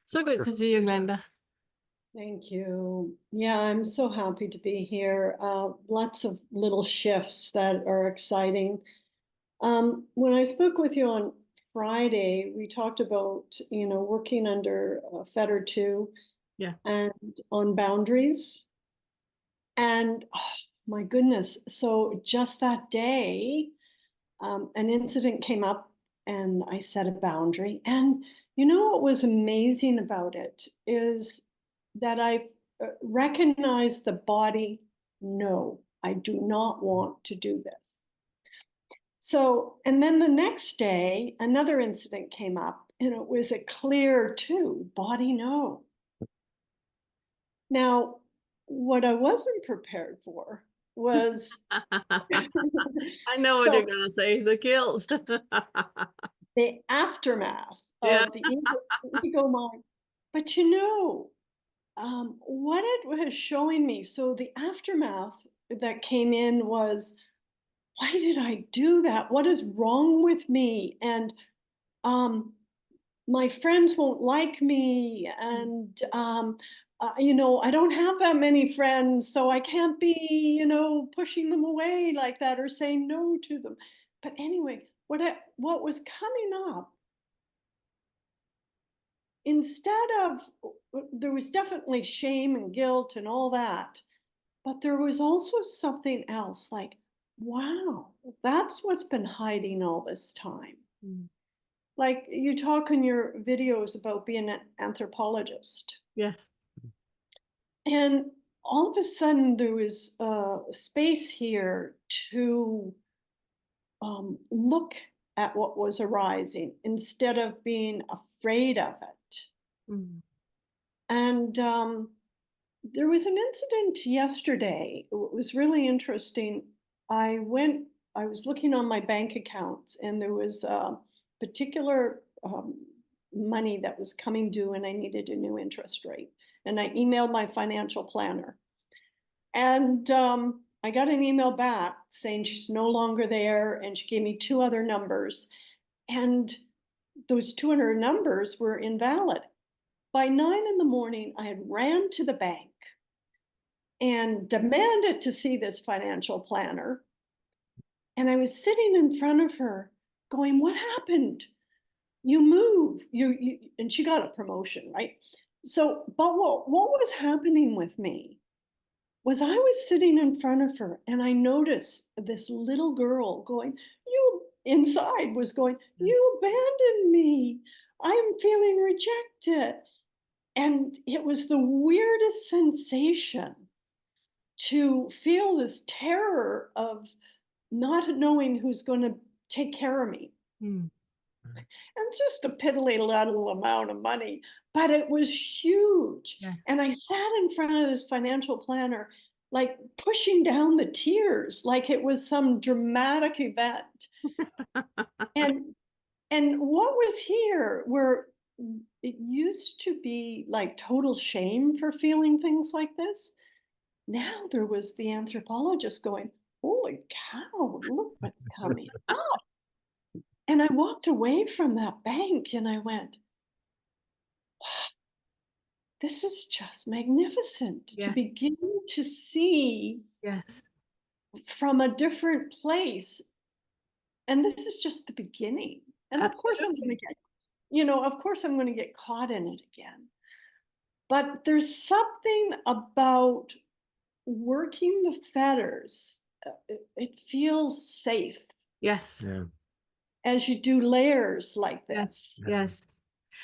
So good to see you, Glenda. Thank you. Yeah, I'm so happy to be here. Lots of little shifts that are exciting. When I spoke with you on Friday, we talked about, working under Fetter 2 Yeah. and on boundaries. And oh, my goodness, so just that day, an incident came up and I set a boundary. And you know what was amazing about it is that I recognized the body, no, I do not want to do this. So, and then the next day, another incident came up and it was a clear too, body, no. Now, what I wasn't prepared for was I know what you're so going to say, the guilt. the aftermath Yeah. of the ego mind. But what it was showing me, so the aftermath that came in was, why did I do that? What is wrong with me? And my friends won't like me. And, I don't have that many friends, so I can't be, pushing them away like that or saying no to them. But anyway, what was coming up, instead of, there was definitely shame and guilt and all that, but there was also something else like, wow, that's what's been hiding all this time. Mm. Like you talk in your videos about being an anthropologist. Yes. And all of a sudden there was space here to look at what was arising instead of being afraid of it. Mm. And there was an incident yesterday. It was really interesting. I was looking on my bank accounts and there was a particular money that was coming due and I needed a new interest rate. And I emailed my financial planner. And I got an email back saying she's no longer there and she gave me two other numbers. And those 200 numbers were invalid. By 9 in the morning, I had ran to the bank and demanded to see this financial planner. And I was sitting in front of her going, what happened? You move, and she got a promotion, right? So, but what was happening with me was I was sitting in front of her and I noticed this little girl going, inside was going, you abandoned me. I'm feeling rejected. And it was the weirdest sensation to feel this terror of not knowing who's going to take care of me. Mm. And just a piddly little amount of money, but it was huge. Yes. And I sat in front of this financial planner, like pushing down the tears, like it was some dramatic event. and and what was here, where it used to be like total shame for feeling things like this, now there was the anthropologist going, holy cow, look what's coming up. And I walked away from that bank and I went, wow, this is just magnificent to Yeah. begin to see Yes. from a different place. And this is just the beginning. And of course I'm going to Absolutely. get caught in it again. But there's something about working the fetters. It feels safe Yes. Yeah. as you do layers like Yes. this. Yes.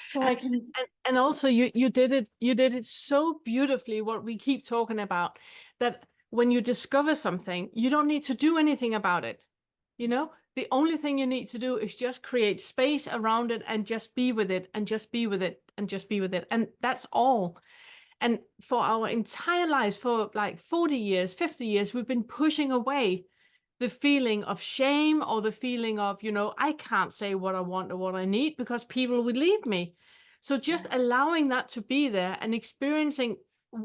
So I can, And also you did it so beautifully, what we keep talking about, that when you discover something, you don't need to do anything about it. The only thing you need to do is just create space around it and just be with it and just be with it and just be with it. And that's all. And for our entire lives, for like 40 years, 50 years, we've been pushing away the feeling of shame or the feeling of, I can't say what I want or what I need because people would leave me. So just allowing that to be there and experiencing,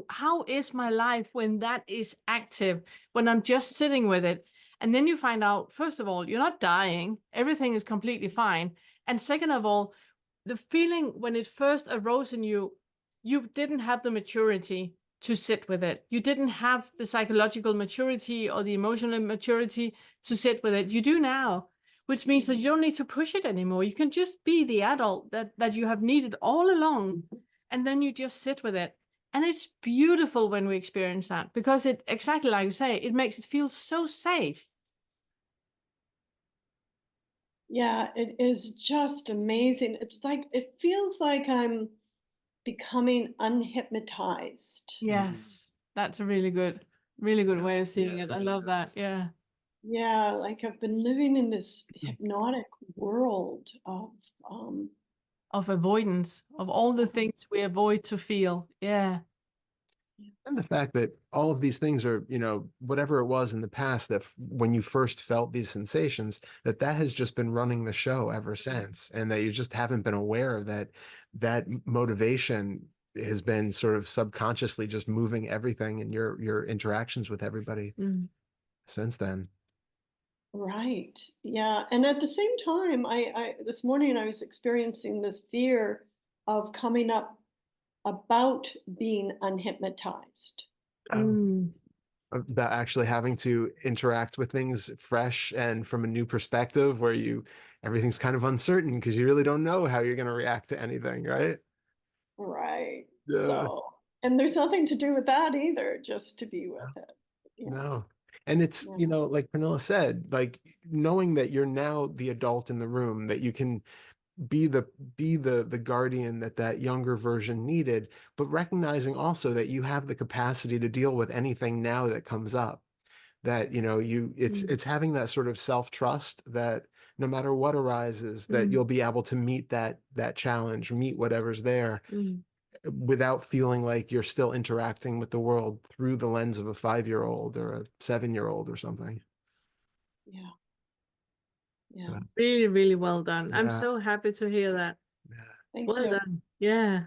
how is my life when that is active, when I'm just sitting with it. And then you find out, first of all, you're not dying. Everything is completely fine. And second of all, the feeling when it first arose in you, you didn't have the maturity to sit with it. You didn't have the psychological maturity or the emotional maturity to sit with it. You do now, which means that you don't need to push it anymore. You can just be the adult that you have needed all along, and then you just sit with it. And it's beautiful when we experience that, because it, exactly like you say, it makes it feel so safe. Yeah, it is just amazing. It's like, it feels like I'm becoming unhypnotized. Yes, that's a really good way of seeing it. I love that. Yeah. Yeah, like I've been living in this hypnotic world of, Of avoidance, of all the things we avoid to feel. Yeah. And the fact that all of these things are, whatever it was in the past that when you first felt these sensations, that has just been running the show ever since, and that you just haven't been aware of that motivation has been sort of subconsciously just moving everything in your interactions with everybody since then. right. Yeah. And at the same time, I this morning I was experiencing this fear of coming up about being unhypnotized. About actually having to interact with things fresh and from a new perspective, where everything's kind of uncertain because you really don't know how you're going to react to anything, right? Right. Yeah. So, and there's nothing to do with that either, just to be with it. Yeah. No. And it's, Yeah. like Pernilla said, like knowing that you're now the adult in the room, that you can be the guardian that younger version needed, but recognizing also that you have the capacity to deal with anything now that comes up. That, it's having that sort of self-trust that no matter what arises, that you'll be able to meet that challenge, meet whatever's there, without feeling like you're still interacting with the world through the lens of a 5-year-old or a 7-year-old or something. Yeah. Yeah. So, Really, really well done. I'm yeah. so happy to hear that. Yeah. Thank Well you. done. Yeah.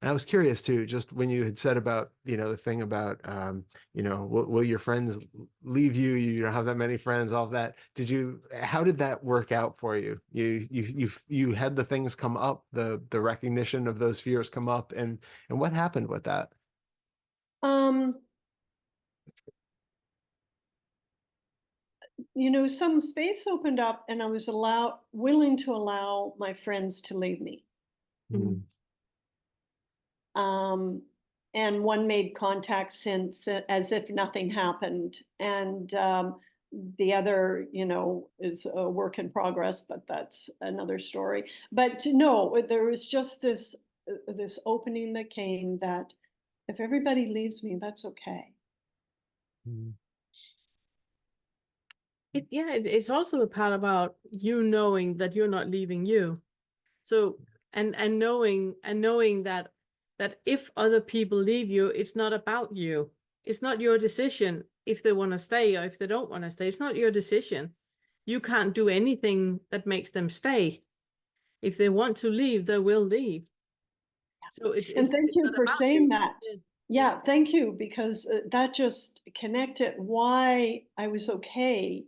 And I was curious too, just when you had said about, the thing about, will your friends leave you? You don't have that many friends, all of that. How did that work out for you? You had the things come up, the recognition of those fears come up, and what happened with that? Um, some space opened up and I was willing to allow my friends to leave me. Mm. And one made contact since, as if nothing happened. And the other, is a work in progress, but that's another story. But no, there was just this opening that came that if everybody leaves me, that's okay. Mm. It's also the part about you knowing that you're not leaving you. So and knowing that if other people leave you, it's not about you. It's not your decision if they want to stay or if they don't want to stay. It's not your decision. You can't do anything that makes them stay. If they want to leave, they will leave. So And thank you not for about saying you. that. Yeah, thank you, because that just connected why I was okay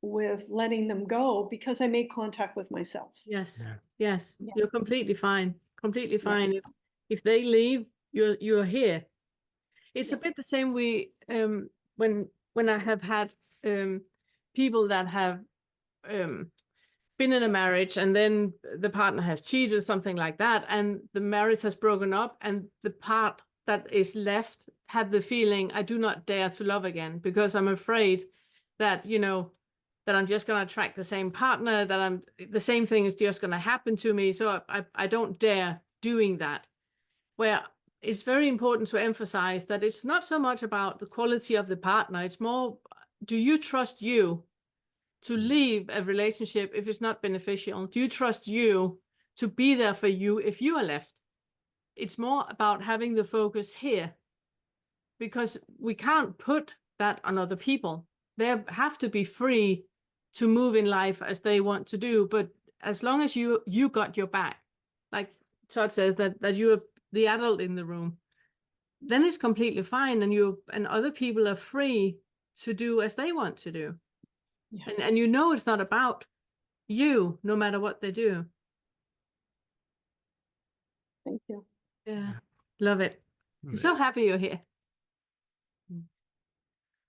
with letting them go, because I made contact with myself. Yes. Yeah. Yes. Yeah. You're completely fine. Completely Yeah. fine. If they leave, you're here. It's a bit the same way when I have had people that have been in a marriage and then the partner has cheated, something like that, and the marriage has broken up, and the part that is left have the feeling, I do not dare to love again because I'm afraid that, that I'm just going to attract the same partner, that the same thing is just going to happen to me. So I don't dare doing that. Where it's very important to emphasize that it's not so much about the quality of the partner. It's more, do you trust you to leave a relationship if it's not beneficial? Do you trust you to be there for you if you are left? It's more about having the focus here, because we can't put that on other people. They have to be free to move in life as they want to do. But as long as you got your back, like Todd says, that you're the adult in the room, then it's completely fine. And other people are free to do as they want to do. Yeah. And it's not about you, no matter what they do. Yeah. Love it. I'm so happy you're here.